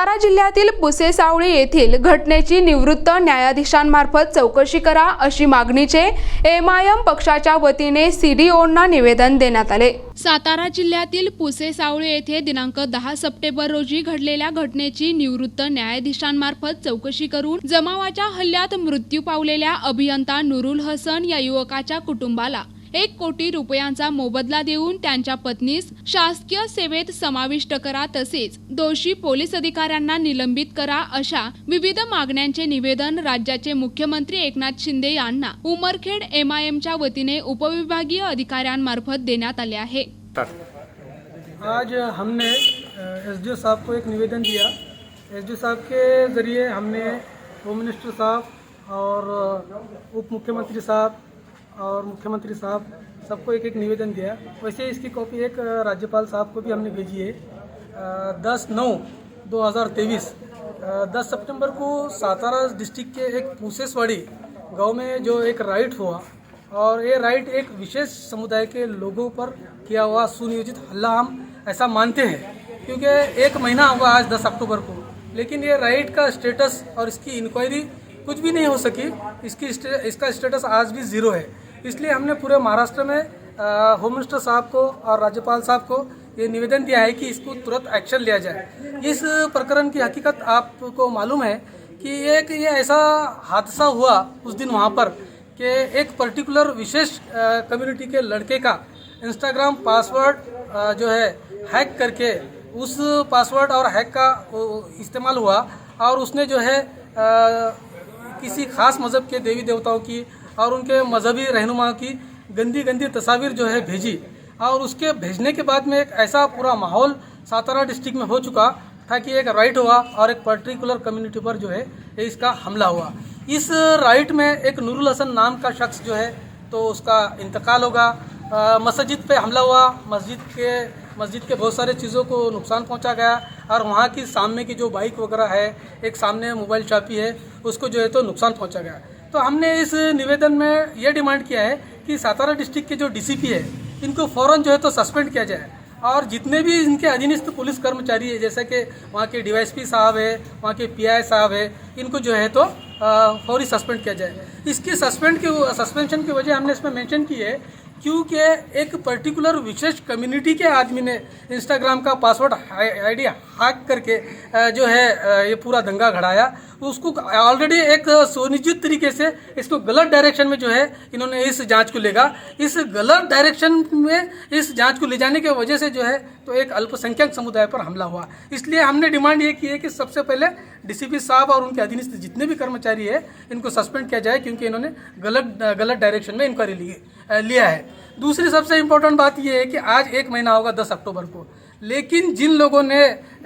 सातारा जिल्ह्यातील पुसेसावळी येथील घटनेची निवृत्त न्यायाधीशांमार्फत चौकशी करा अशी मागणीचे एमआयएम पक्षाच्या वतीने सीडीओंना निवेदन देण्यात आले। सातारा जिल्ह्यातील पुसेसावळी येथे दिनांक 10 सप्टेंबर रोजी घडलेल्या घटनेची निवृत्त न्यायाधीशांमार्फत चौकशी करून जमावाच्या हल्ल्यात मृत्यू पावलेल्या अभियंता नुरुल हसन या युवकाच्या कुटुंबाला 1 कोटी रुपयांचा मोबदला देऊन त्यांच्या पत्नीस शासकीय सेवेत समाविष्ट करा, तसेच दोषी पोलीस अधिकाऱ्यांना निलंबित करा अशा विविध मागण्यांचे निवेदन राज्याचे मुख्यमंत्री एकनाथ शिंदे यांना उमरखेड एमआयएमच्या वतीने उपविभागीय अधिकाऱ्यांमार्फत देण्यात आले आहे। आज हमने एसडीओ साहब को एक निवेदन दिया। एसडीओ साहब के ज़रिए हमने होम मिनिस्टर साहब और उप मुख्यमंत्री साहब और मुख्यमंत्री साहब सबको एक एक निवेदन दिया। वैसे इसकी कॉपी एक राज्यपाल साहब को भी हमने भेजी है। 10/9/2023 10 सितंबर को सातारा डिस्ट्रिक्ट के एक पुसेसावड़ी गांव में जो एक राइट हुआ, और ये राइट एक विशेष समुदाय के लोगों पर किया हुआ सुनियोजित हमला हम ऐसा मानते हैं, क्योंकि 1 महीना हुआ आज 10 अक्टूबर को, लेकिन ये राइट का स्टेटस और इसकी इंक्वायरी कुछ भी नहीं हो सकी। इसका स्टेटस आज भी ज़ीरो है। इसलिए हमने पूरे महाराष्ट्र में होम मिनिस्टर साहब को और राज्यपाल साहब को ये निवेदन दिया है कि इसको तुरंत एक्शन लिया जाए। इस प्रकरण की हकीकत आपको मालूम है कि ये ऐसा हादसा हुआ उस दिन वहाँ पर कि एक पर्टिकुलर विशेष कम्युनिटी के लड़के का इंस्टाग्राम पासवर्ड जो है हैक करके, उस पासवर्ड और हैक का इस्तेमाल हुआ और उसने जो है किसी खास मज़हब के देवी देवताओं की और उनके मजहबी रहनुमाओं की गंदी तस्वीर जो है भेजी, और उसके भेजने के बाद में एक ऐसा पूरा माहौल सातारा डिस्ट्रिक्ट में हो चुका था कि एक राइट हुआ और एक पर्टिकुलर कम्युनिटी पर जो है इसका हमला हुआ। इस राइट में एक नुरुल हसन नाम का शख्स जो है तो उसका इंतकाल होगा। मस्जिद पे हमला हुआ, मस्जिद के बहुत सारे चीज़ों को नुकसान पहुंचा गया, और वहाँ की सामने की जो बाइक वगैरह है, एक सामने मोबाइल शॉपी है, उसको जो है तो नुकसान पहुंचा गया। तो हमने इस निवेदन में ये डिमांड किया है कि सातारा डिस्ट्रिक्ट के जो डीसीपी है इनको फ़ौरन जो है तो सस्पेंड किया जाए, और जितने भी इनके अधीनस्थ पुलिस कर्मचारी है, जैसे कि वहाँ के डीवाईएसपी साहब है, वहाँ के पीआई साहब है, इनको जो है तो फौरी सस्पेंड किया जाए। इसकी सस्पेंशन की वजह हमने इसमें मेंशन की है क्योंकि एक पर्टिकुलर विशेष कम्युनिटी के आदमी ने इंस्टाग्राम का पासवर्ड आईडी हैक करके जो है ये पूरा दंगा घड़ाया। उसको ऑलरेडी एक सुनिश्चित तरीके से इसको गलत डायरेक्शन में जो है इन्होंने इस जांच को लेगा। इस गलत डायरेक्शन में इस जांच को ले जाने की वजह से जो है तो एक अल्पसंख्यक समुदाय पर हमला हुआ। इसलिए हमने डिमांड ये की है कि सबसे पहले डीसीपी साहब और उनके अधीनस्थ जितने भी कर्मचारी है इनको सस्पेंड किया जाए, क्योंकि इन्होंने गलत डायरेक्शन में इंक्वायरी लिया है। दूसरी सबसे इम्पोर्टेंट बात यह है कि आज 1 महीना होगा 10 अक्टूबर को, लेकिन जिन लोगों ने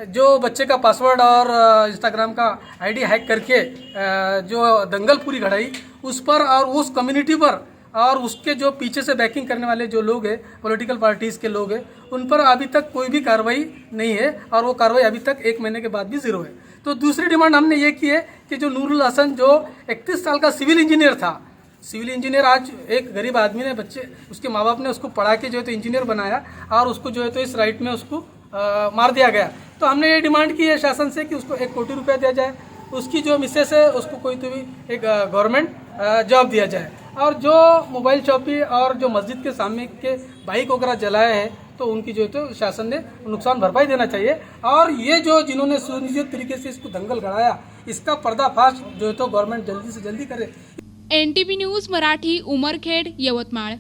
जो बच्चे का पासवर्ड और इंस्टाग्राम का आईडी हैक करके जो दंगल पूरी घड़ाई उस पर और उस कम्युनिटी पर और उसके जो पीछे से बैकिंग करने वाले जो लोग हैं, पॉलिटिकल पार्टीज़ के लोग हैं, उन पर अभी तक कोई भी कार्रवाई नहीं है, और वो कार्रवाई अभी तक 1 महीने के बाद भी ज़ीरो है। तो दूसरी डिमांड हमने ये की है कि जो नुरुल हसन जो 31 साल का सिविल इंजीनियर था, सिविल इंजीनियर आज एक गरीब आदमी ने उसके माँ बाप ने उसको पढ़ा के जो है तो इंजीनियर बनाया, और उसको जो है तो इस राइट में उसको मार दिया गया। तो हमने ये डिमांड की है शासन से कि उसको 1 कोटी रुपया दिया जाए, उसकी जो मिसेस है उसको कोई तो भी एक गवर्नमेंट जॉब दिया जाए, और जो मोबाइल शॉपी और जो मस्जिद के सामने के बाइक वगैरह जलाए हैं तो उनकी जो है तो शासन ने नुकसान भरपाई देना चाहिए, और ये जो जिन्होंने सुनिश्चित तरीके से इसको दंगल घड़ाया इसका पर्दाफाश जो है तो गवर्नमेंट जल्दी से जल्दी करे। NTV news Marathi, Umarkhed, Yavatmal.